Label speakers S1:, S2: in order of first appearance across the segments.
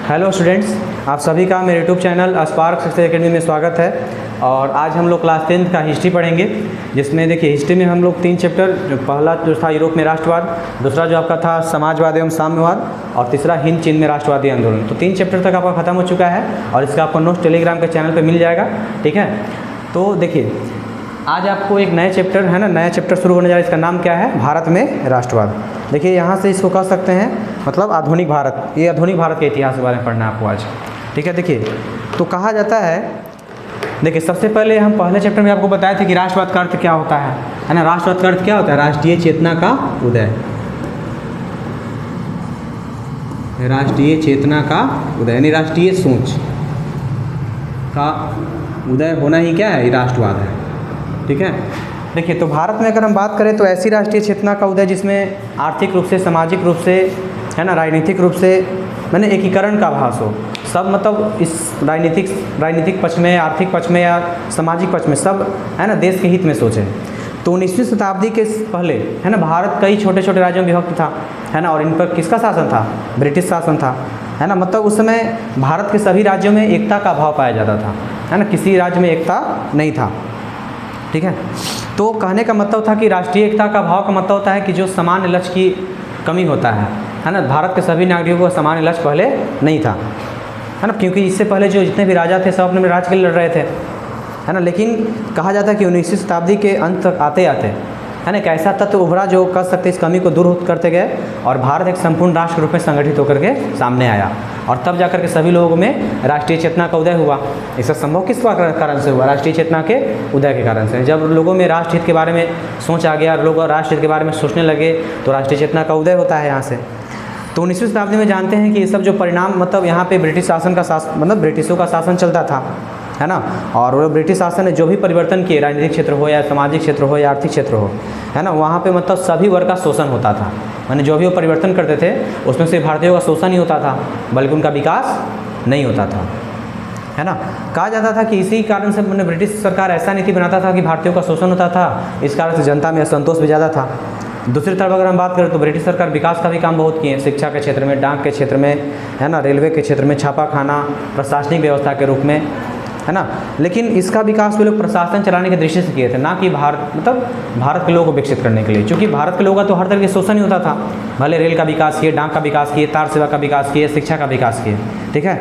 S1: Hello students, आप सभी का मेरे YouTube channel spark success academy में स्वागत है। और आज हम लोग क्लास 10 का हिस्ट्री पढ़ेंगे, जिसमें देखिए हिस्ट्री में हम लोग 3 चैप्टर, जो पहला जो था यूरोप में राष्ट्रवाद, दूसरा जो आपका था समाजवाद एवं साम्यवाद, और तीसरा हिंद चीन में राष्ट्रवादी आंदोलन। तो 3 चैप्टर तक आपका खत्म हो चुका है और इसका आपको नोट्स टेलीग्राम के चैनल पर मिल जाएगा, ठीक है। तो देखिए आज आपको एक नया चैप्टर है ना, नया चैप्टर शुरू होने जा रहा है। इसका नाम क्या है? भारत में राष्ट्रवाद। देखिए यहाँ से इसको कह सकते हैं मतलब आधुनिक भारत। ये आधुनिक भारत के इतिहास के बारे में पढ़ना है आपको आज, ठीक है। देखिए तो कहा जाता है, देखिए सबसे पहले हम पहले चैप्टर में आपको बताए थे कि राष्ट्रवाद का अर्थ क्या होता है ना। राष्ट्रवाद का अर्थ क्या होता है? राष्ट्रीय चेतना का उदय। राष्ट्रीय चेतना का उदय यानी राष्ट्रीय सोच का उदय होना ही क्या है? ये राष्ट्रवाद है, ठीक है। देखिए तो भारत में अगर हम बात करें तो ऐसी राष्ट्रीय चेतना का उदय जिसमें आर्थिक रूप से, सामाजिक रूप से, है ना, राजनीतिक रूप से मैंने एकीकरण का आभास हो। सब मतलब इस राजनीतिक पक्ष में, आर्थिक पक्ष में या सामाजिक पक्ष में सब है ना देश के हित में सोचे। तो 19वीं शताब्दी के पहले है ना भारत कई छोटे छोटे राज्यों में विभक्त था, है ना। और इन पर किसका शासन था? ब्रिटिश शासन था, है ना। मतलब उस समय भारत के सभी राज्यों में एकता का अभाव पाया जाता था, है ना। किसी राज्य में एकता नहीं था, ठीक है। तो कहने का मतलब था कि राष्ट्रीय एकता का भाव का मतलब होता है कि जो सामान्य लक्ष्य की कमी होता है ना। भारत के सभी नागरिकों का सामान्य लक्ष्य पहले नहीं था, है ना, क्योंकि इससे पहले जो जितने भी राजा थे सब अपने राज्य के लिए लड़ रहे थे, है ना। लेकिन कहा जाता है कि 19वीं शताब्दी के अंत तक आते आते है ना एक ऐसा तत्व उभरा जो कर सकते इस कमी को दूर करते गए और भारत एक संपूर्ण राष्ट्र के रूप में संगठित होकर के सामने आया। और तब जाकर के सभी लोगों में राष्ट्रीय चेतना का उदय हुआ। इसका संभव किस कारण से हुआ? राष्ट्रीय चेतना के उदय के कारण से। जब लोगों में राष्ट्रहित के बारे में सोच आ गया, लोग राष्ट्रहित के बारे में सोचने लगे, तो राष्ट्रीय चेतना का उदय होता है यहाँ से। तो 19वीं शताब्दी में जानते हैं कि ये सब जो परिणाम मतलब यहाँ पे ब्रिटिश शासन का मतलब ब्रिटिशों का शासन चलता था, है ना। और वो ब्रिटिश शासन ने जो भी परिवर्तन किए, राजनीतिक क्षेत्र हो या सामाजिक क्षेत्र हो या आर्थिक क्षेत्र हो, है ना, वहाँ पे मतलब सभी वर्ग का शोषण होता था। माने जो भी वो परिवर्तन करते थे उसमें से भारतीयों का शोषण ही होता था, बल्कि उनका विकास नहीं होता था, है ना। कहा जाता था कि इसी कारण से मैंने ब्रिटिश सरकार ऐसा नीति बनाता था कि भारतीयों का शोषण होता था, इस कारण से जनता में असंतोष भी ज़्यादा था। दूसरी तरफ अगर हम बात करें तो ब्रिटिश सरकार विकास का भी काम बहुत किए, शिक्षा के क्षेत्र में, डाक के क्षेत्र में, है ना, रेलवे के क्षेत्र में, छापा खाना, प्रशासनिक व्यवस्था के रूप में, है ना। लेकिन इसका विकास वे लोग प्रशासन चलाने की दृष्टि से किए थे, ना कि भारत के लोगों को विकसित करने के लिए। क्योंकि भारत के लोगों का तो हर तरह के शोषण ही होता था। भले रेल का विकास किए, डाक का विकास किए, तार सेवा का विकास किए, शिक्षा का विकास किए, ठीक है।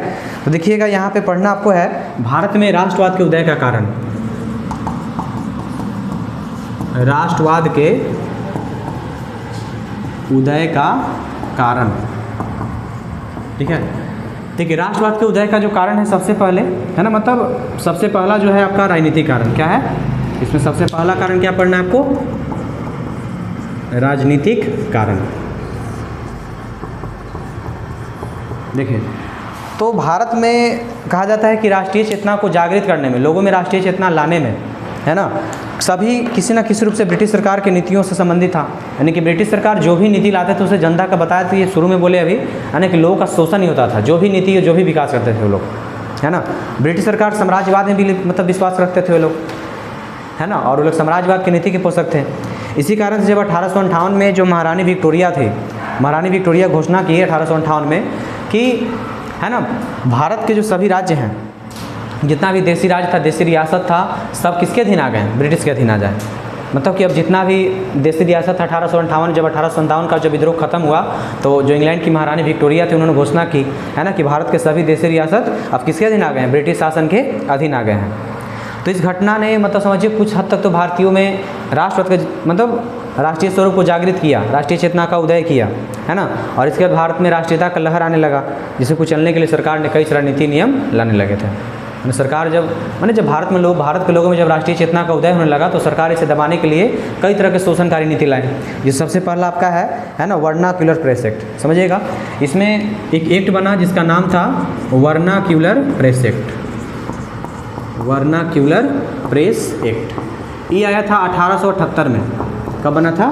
S1: तो देखिएगा यहाँ पे पढ़ना आपको है भारत में राष्ट्रवाद के उदय का कारण। राष्ट्रवाद के उदय का कारण, ठीक है। देखिए राष्ट्रवाद के उदय का जो कारण है सबसे पहले, है ना, मतलब सबसे पहला जो है आपका राजनीतिक कारण क्या है? इसमें सबसे पहला कारण क्या पढ़ना है आपको? राजनीतिक कारण। देखिए तो भारत में कहा जाता है कि राष्ट्रीय चेतना को जागृत करने में, लोगों में राष्ट्रीय चेतना लाने में, है ना, सभी किसी न किसी रूप से ब्रिटिश सरकार की नीतियों से संबंधित था। यानी कि ब्रिटिश सरकार जो भी नीति लाते थे उसे जनता का बताया था। ये शुरू में बोले अभी, यानी कि लोगों का शोषण ही होता था। जो भी नीति, जो भी विकास करते थे वो लोग, है ना। ब्रिटिश सरकार साम्राज्यवाद में भी मतलब विश्वास रखते थे वो लोग, है ना, और वो लोग साम्राज्यवाद की नीति के पोषक थे। इसी कारण से जब 1858 में जो महारानी विक्टोरिया थी, महारानी विक्टोरिया घोषणा की 1858 में कि, है ना, भारत के जो सभी राज्य हैं, जितना भी देसी राज्य था, देसी रियासत था, सब किसके अधीन आ गए? ब्रिटिश के अधीन आ जाए। मतलब कि अब जितना भी देसी रियासत था 1858, जब 1857 का जब विद्रोह खत्म हुआ तो जो इंग्लैंड की महारानी विक्टोरिया थी उन्होंने घोषणा की, है ना, कि भारत के सभी देसी रियासत अब किसके अधीन आ गए हैं? ब्रिटिश शासन के अधीन आ गए हैं। तो इस घटना ने मतलब समझिए कुछ हद तक तो भारतीयों में राष्ट्रवाद का मतलब राष्ट्रीय स्वरूप को जागृत किया, राष्ट्रीय चेतना का उदय किया, है ना। और इसके बाद भारत में राष्ट्रीयता का लहर आने लगा, जिसे कुछ चलने के लिए सरकार ने कई सारे नीति नियम लाने लगे थे। सरकार जब भारत के लोगों में जब राष्ट्रीय चेतना का उदय होने लगा तो सरकार इसे दबाने के लिए कई तरह के शोषणकारी नीति लाई। जिस सबसे पहला आपका है ना वर्नाक्यूलर प्रेस एक्ट। समझिएगा, इसमें एक एक्ट बना जिसका नाम था vernacular press act. Vernacular press act ये आया था 1878 में। कब बना था?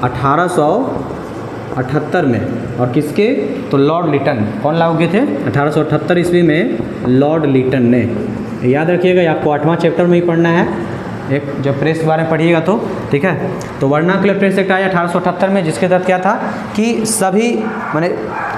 S1: 1878 में। और किसके? तो लॉर्ड लिटन। कौन लागू किए थे? 1878 ईस्वी में लॉर्ड लिटन ने। याद रखिएगा, आपको 8वां चैप्टर में ही पढ़ना है, एक जब प्रेस के बारे में पढ़िएगा तो, ठीक है। तो वर्नाक्युलर प्रेस एक्ट आया 1878 में, जिसके तहत क्या था कि सभी माने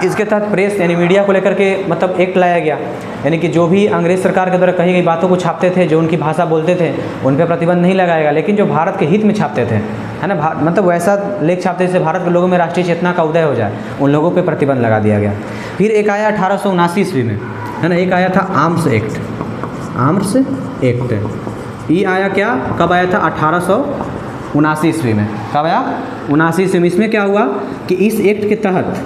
S1: इसके तहत प्रेस यानी मीडिया को लेकर के मतलब एक्ट लाया गया, यानी कि जो भी अंग्रेज सरकार के द्वारा कही गई बातों को छापते थे, जो उनकी भाषा बोलते थे, उन पर प्रतिबंध नहीं लगाएगा, लेकिन जो भारत के हित में छापते थे, है ना, मतलब वैसा लेख छापते जिससे भारत के लोगों में राष्ट्रीय चेतना का उदय हो जाए, उन लोगों पे प्रतिबंध लगा दिया गया। फिर एक आया 1879 ईस्वी में, है ना, एक आया था आर्म्स एक्ट, आर्म्स एक्ट। ये आया क्या, कब आया था, 1879 ईस्वी में। कब आया, 79 ईस्वी में। इसमें क्या हुआ कि इस एक्ट के तहत,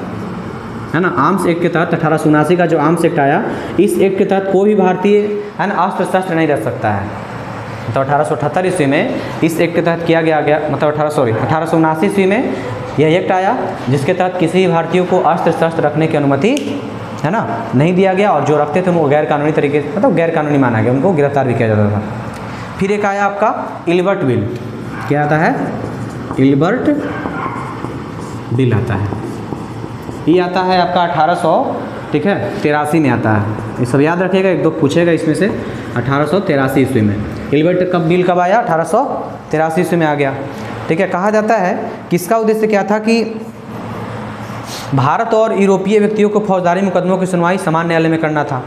S1: है ना, आर्म्स एक्ट के तहत 1879 का जो आर्म्स एक्ट आया, इस एक्ट के तहत कोई भी भारतीय, है ना, अस्त्र शस्त्र नहीं रख सकता है। तो 1878 ईस्वी में इस एक्ट के तहत किया गया मतलब 1879 ईस्वी में यह एक्ट आया, जिसके तहत किसी भारतीय को अस्त्र शस्त्र रखने की अनुमति, है ना, नहीं दिया गया, और जो रखते थे वो गैर कानूनी तरीके से, मतलब गैर कानूनी माना गया, उनको गिरफ्तार भी किया जाता था। फिर एक आया आपका इल्बर्ट बिल। क्या आता है, इल्बर्ट बिल आता है। ये आता है आपका 1800, ठीक है, 83 में आता है। ये सब याद रखिएगा, एक दो पूछेगा इसमें से। 1883 ईस्वी में इल्बर्ट कब बिल कब आया, 1883 ईस्वी में आ गया, ठीक है। कहा जाता है कि इसका उद्देश्य क्या था कि भारत और यूरोपीय व्यक्तियों को फौजदारी मुकदमों की सुनवाई समान न्यायालय में करना था,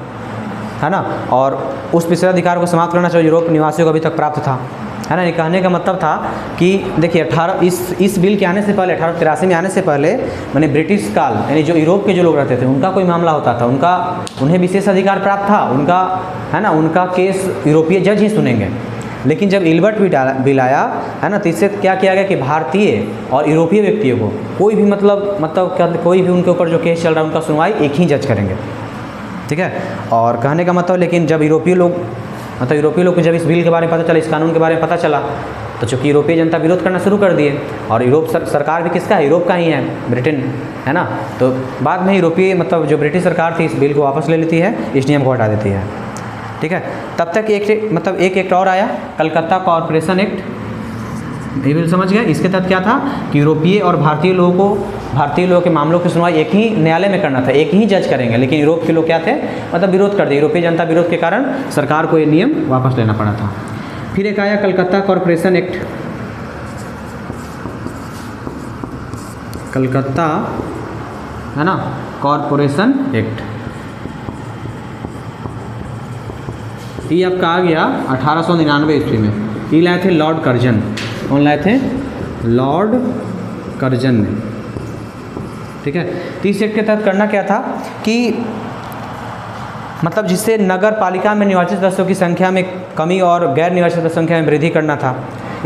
S1: है ना, और उस विशेषाधिकार को समाप्त करना चाहिए यूरोप निवासियों को अभी तक प्राप्त था, है ना। ये कहने का मतलब था कि देखिए इस बिल के आने से पहले, 1883 में आने से पहले, मैंने ब्रिटिश काल यानी जो यूरोप के जो लोग रहते थे, उनका कोई मामला होता था, उन्हें विशेष अधिकार प्राप्त था, उनका, है ना, उनका केस यूरोपीय जज ही सुनेंगे। लेकिन जब इल्बर्ट बिल आया, है ना, तो इससे क्या किया गया कि भारतीय और यूरोपीय व्यक्तियों को कोई भी मतलब कोई भी उनके ऊपर जो केस चल रहा है उनका सुनवाई एक ही जज करेंगे, ठीक है। और कहने का मतलब, लेकिन जब यूरोपीय लोग को जब इस बिल के बारे में पता चला, इस कानून के बारे में पता चला, तो चूँकि यूरोपीय जनता विरोध करना शुरू कर दिए, और यूरोप सरकार भी किसका है, यूरोप का ही है, ब्रिटेन, है ना। तो बाद में यूरोपीय मतलब जो ब्रिटिश सरकार थी इस बिल को वापस ले लेती है, इस नियम को हटा देती है, ठीक है। तब तक एक एक्ट और आया, कलकत्ता कॉरपोरेशन एक्ट। ये बिल समझ गए। इसके तहत क्या था कि यूरोपीय और भारतीय लोगों के मामलों की सुनवाई एक ही न्यायालय में करना था, एक ही जज करेंगे, लेकिन यूरोप के लोग क्या थे, मतलब विरोध कर दिए, यूरोपीय जनता विरोध के कारण सरकार को ये नियम वापस लेना पड़ा था। फिर एक आया कलकत्ता कॉरपोरेशन एक्ट, कलकत्ता, है ना, कॉरपोरेशन एक्ट। ये आपका आ गया 1899 ईस्वी में। ये लाए थे लॉर्ड कर्जन। कौन लाए थे, लॉर्ड कर्जन ने, ठीक है। तो इस एक्ट के तहत करना क्या था कि मतलब जिससे नगर पालिका में निवासित सदस्यों की संख्या में कमी और गैर निवासित संख्या में वृद्धि करना था।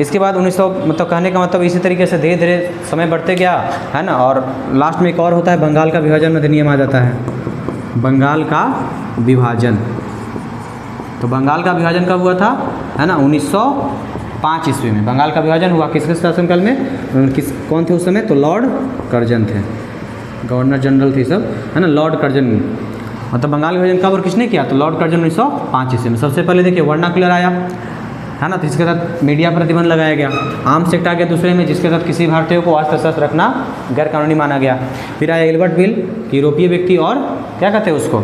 S1: इसके बाद 1900 मतलब कहने का मतलब इसी तरीके से धीरे धीरे समय बढ़ते गया, है ना। और लास्ट में एक और होता है, बंगाल का विभाजन अधिनियम आ जाता है, बंगाल का विभाजन। तो बंगाल का विभाजन कब हुआ था, है ना, 1905 ईस्वी में बंगाल का विभाजन हुआ। किसके शासनकाल में, कौन थे उस समय, तो लॉर्ड कर्जन थे, गवर्नर जनरल थे सब, है ना, लॉर्ड कर्जन। मतलब बंगाल विभाजन कब और किसने किया, तो लॉर्ड कर्जन 1905 ईस्वी में। सबसे पहले देखिए वर्नाक्युलर आया, है ना, तो इसके तहत मीडिया प्रतिबंध लगाया गया। आर्म्स एक्ट आ गया दूसरे में, जिसके तहत किसी भारतीय को अस्त्र शस्त्र रखना गैर कानूनी माना गया। फिर आया इल्बर्ट बिल, यूरोपीय व्यक्ति और क्या कहते हैं उसको,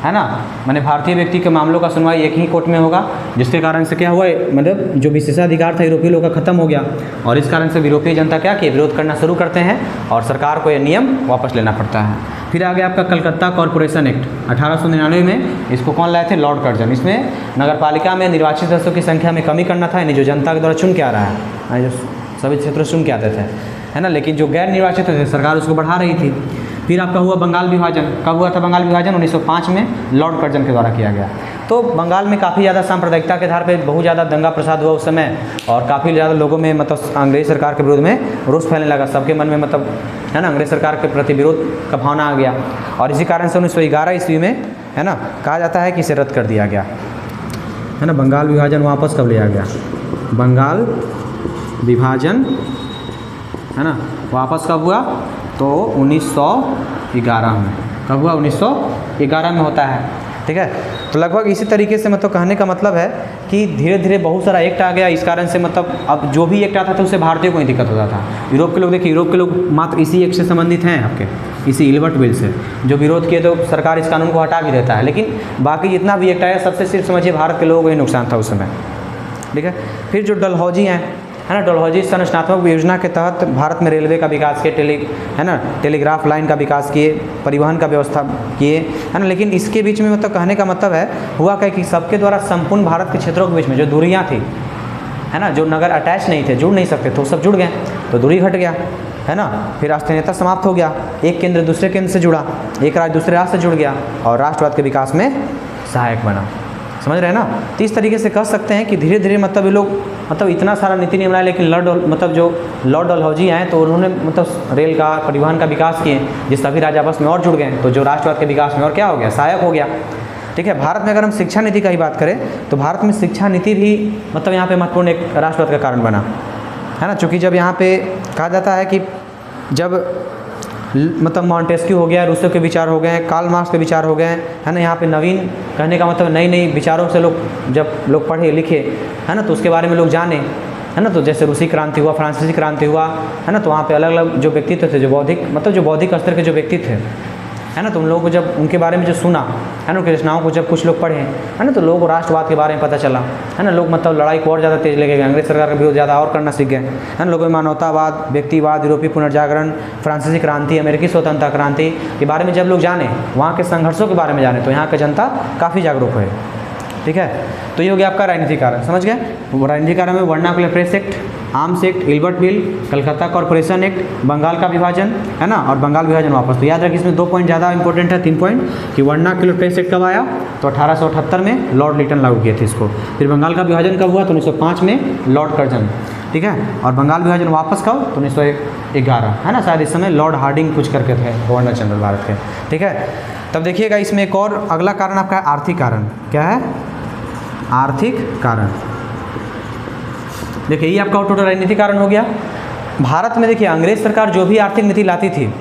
S1: है ना, मैंने भारतीय व्यक्ति के मामलों का सुनवाई एक ही कोर्ट में होगा, जिसके कारण से क्या हुआ, मतलब जो विशेषाधिकार था यूरोपीय लोगों का खत्म हो गया, और इस कारण से यूरोपीय जनता क्या कि विरोध करना शुरू करते हैं, और सरकार को यह नियम वापस लेना पड़ता है। फिर आ गया आपका कलकत्ता कॉरपोरेशन एक्ट 1899 में। इसको कौन लाए थे, लॉर्ड कर्जन। इसमें नगर पालिका में निर्वाचित सदस्यों की संख्या में कमी करना था, यानी जो जनता के द्वारा चुन के आ रहा है, जो सभी क्षेत्रों चुन के आते थे, है ना, लेकिन जो गैर निर्वाचित थे सरकार उसको बढ़ा रही थी। फिर आपका हुआ बंगाल विभाजन। कब हुआ था बंगाल विभाजन, 1905 में लॉर्ड कर्जन के द्वारा किया गया। तो बंगाल में काफ़ी ज़्यादा सांप्रदायिकता के आधार पे बहुत ज़्यादा दंगा प्रसाद हुआ उस समय, और काफ़ी ज़्यादा लोगों में मतलब अंग्रेज सरकार के विरोध में रोष फैलने लगा, सबके मन में मतलब, है ना, अंग्रेज सरकार के प्रति विरोध का भावना आ गया, और इसी कारण से 1911 ईस्वी में, है ना, कहा जाता है कि इसे रद्द कर दिया गया, है ना। बंगाल विभाजन वापस कब लिया गया, बंगाल विभाजन, है ना, वापस कब हुआ, तो 1911 में। कब हुआ, 1911 में होता है, ठीक है। तो लगभग इसी तरीके से मतलब कहने का मतलब है कि धीरे धीरे बहुत सारा एक्ट आ गया, इस कारण से मतलब अब जो भी एक्ट आता था उससे भारतीयों को ही दिक्कत होता था। यूरोप के लोग देखिए, यूरोप के लोग मात्र इसी एक्ट से संबंधित हैं आपके, इसी इल्बर्ट बिल से जो विरोध किए, तो सरकार इस कानून को हटा भी देता है, लेकिन बाकी जितना भी एक्ट आया सबसे सिर्फ समझिए भारत के लोगों को ही नुकसान था उस समय, ठीक है। फिर जो डलहौजी हैं, है ना, डलहौजी संरचनात्मक योजना के तहत भारत में रेलवे का विकास किए, है ना, टेलीग्राफ लाइन का विकास किए, परिवहन का व्यवस्था किए, है ना। लेकिन इसके बीच में मतलब कहने का मतलब है हुआ क्या कि सबके द्वारा संपूर्ण भारत के क्षेत्रों के बीच में जो दूरियाँ थी, है ना, जो नगर अटैच नहीं थे, जुड़ नहीं सकते थे, वो सब जुड़ गए, तो दूरी घट गया, है ना। फिर राष्ट्रीयता समाप्त हो गया, एक केंद्र दूसरे केंद्र से जुड़ा, एक राज्य दूसरे राज्य से जुड़ गया और राष्ट्रवाद के विकास में सहायक बना। समझ रहे हैं ना। तो इस तरीके से कह सकते हैं कि धीरे धीरे मतलब ये लोग मतलब इतना सारा नीति नियम बनाए, लेकिन लॉर्ड डलहौजी आए तो उन्होंने मतलब रेल का, परिवहन का विकास किए, जिस सभी राज्य आपस में और जुड़ गए, तो जो राष्ट्रवाद के विकास में और क्या हो गया, सहायक हो गया। ठीक है। भारत में अगर हम शिक्षा नीति का ही बात करें तो भारत में शिक्षा नीति भी मतलब यहाँ पे महत्वपूर्ण एक राष्ट्रवाद का कारण बना, है ना। चूँकि जब यहाँ पे कहा जाता है कि जब मतलब मॉन्टेस्क्यू हो गया, रूसो के विचार हो गए, कार्ल मार्क्स के विचार हो गए, है ना, यहाँ पे नवीन कहने का मतलब नई नई विचारों से जब लोग पढ़े लिखे, है ना, तो उसके बारे में लोग जाने, है ना। तो जैसे रूसी क्रांति हुआ, फ्रांसीसी क्रांति हुआ, है ना, तो वहाँ पे अलग अलग जो व्यक्तित्व थे, जो बौद्धिक स्तर के जो व्यक्ति थे, है ना, तो उन लोगों को जब उनके बारे में जो सुना, है ना, उनकी रचनाओं को जब कुछ लोग पढ़े, है ना, तो लोगों को राष्ट्रवाद के बारे में पता चला, है ना। लोग मतलब लड़ाई को और ज़्यादा तेज लेके गए, अंग्रेज सरकार का विरोध ज़्यादा और करना सीख गए, है ना। लोगों में मानवतावाद, व्यक्तिवाद, यूरोपीय पुनर्जागरण, फ्रांसीसी क्रांति, अमेरिकी स्वतंत्रता क्रांति के बारे में जब लोग जाने, वहाँ के संघर्षों के बारे में जाने, तो यहाँ की जनता काफ़ी जागरूक हुई। ठीक है। तो ये हो गया आपका राजनीतिक कारण, समझ गए। राजनीतिक कारण में vernacular press act, arms act, Ilbert bill, Calcutta corporation act, Bengal का विभाजन, है ना, और बंगाल विभाजन वापस। तो याद रखिए इसमें 2 पॉइंट ज़्यादा इंपॉर्टेंट है, 3 पॉइंट कि वर्नाकुलर प्रेस एक्ट कब आया, तो 1878 में लॉर्ड लिटन लागू किए थे इसको। फिर बंगाल का विभाजन कब हुआ, तो 1905 में लॉर्ड कर्जन। ठीक है। और बंगाल विभाजन वापस कब, तो 1911, है ना, शायद इस समय लॉर्ड हार्डिंग कुछ करके थे गवर्नर जनरल भारत के। ठीक है। तब देखिएगा इसमें एक और अगला कारण आपका आर्थिक कारण। क्या है, आर्थिक कारण। देखिए ये आपका टोटल राजनीतिक कारण हो गया। भारत में देखिए अंग्रेज सरकार जो भी आर्थिक नीति लाती थी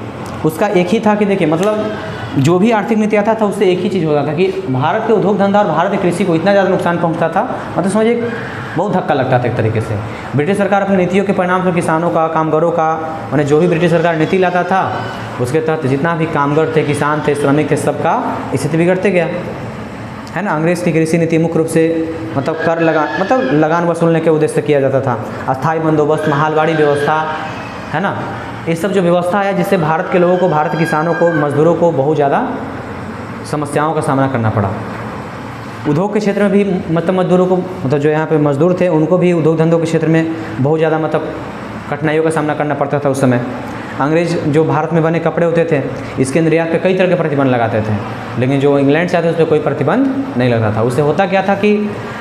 S1: उसका एक ही था कि देखिए मतलब जो भी आर्थिक नीति आता था उससे एक ही चीज़ होता था कि भारत के उद्योग धंधा और भारत के कृषि को इतना ज़्यादा नुकसान पहुंचता था, मतलब समझिए बहुत धक्का लगता था एक तरीके से। ब्रिटिश सरकार अपनी नीतियों के परिणाम से किसानों का, कामगारों का, मैंने जो भी ब्रिटिश सरकार नीति लाता था उसके तहत जितना भी कामगार थे, किसान थे, श्रमिक थे, सबका स्थिति बिगड़ते गया, है ना। अंग्रेज की कृषि नीति मुख्य रूप से मतलब कर लगान वसूलने के उद्देश्य से किया जाता था। अस्थायी बंदोबस्त, मालगाड़ी व्यवस्था, है ना, ये सब जो व्यवस्था है जिससे भारत के लोगों को, भारत के किसानों को, मजदूरों को बहुत ज़्यादा समस्याओं का सामना करना पड़ा। उद्योग के क्षेत्र में भी मतलब मजदूरों को, मतलब जो यहाँ पे मजदूर थे उनको भी उद्योग धंधों के क्षेत्र में बहुत ज़्यादा मतलब कठिनाइयों का सामना करना पड़ता था उस समय। अंग्रेज जो भारत में बने कपड़े होते थे इसके निर्यात पे कई तरह के प्रतिबंध लगाते थे, लेकिन जो इंग्लैंड से आते थे उस पर कोई प्रतिबंध नहीं लगता था। उससे होता क्या था कि,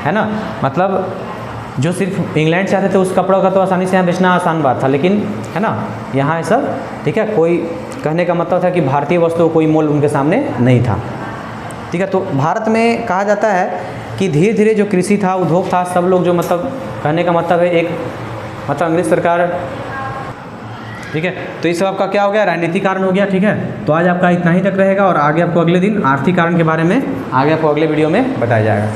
S1: है ना, मतलब जो सिर्फ इंग्लैंड से आते थे उस कपड़ों का तो आसानी से यहाँ बेचना आसान बात था, लेकिन है ना यहाँ ये सब ठीक है, कोई कहने का मतलब था कि भारतीय वस्तु कोई मोल उनके सामने नहीं था। ठीक है। तो भारत में कहा जाता है कि धीरे धीरे जो कृषि था, उद्योग था, सब लोग जो मतलब कहने का मतलब है एक मतलब अंग्रेज सरकार, ठीक है। तो इस सब आपका क्या हो गया, राजनीतिक कारण हो गया। ठीक है। तो आज आपका इतना ही तक रहेगा और आगे आपको अगले दिन आर्थिक कारण के बारे में आगे आपको अगले वीडियो में बताया जाएगा।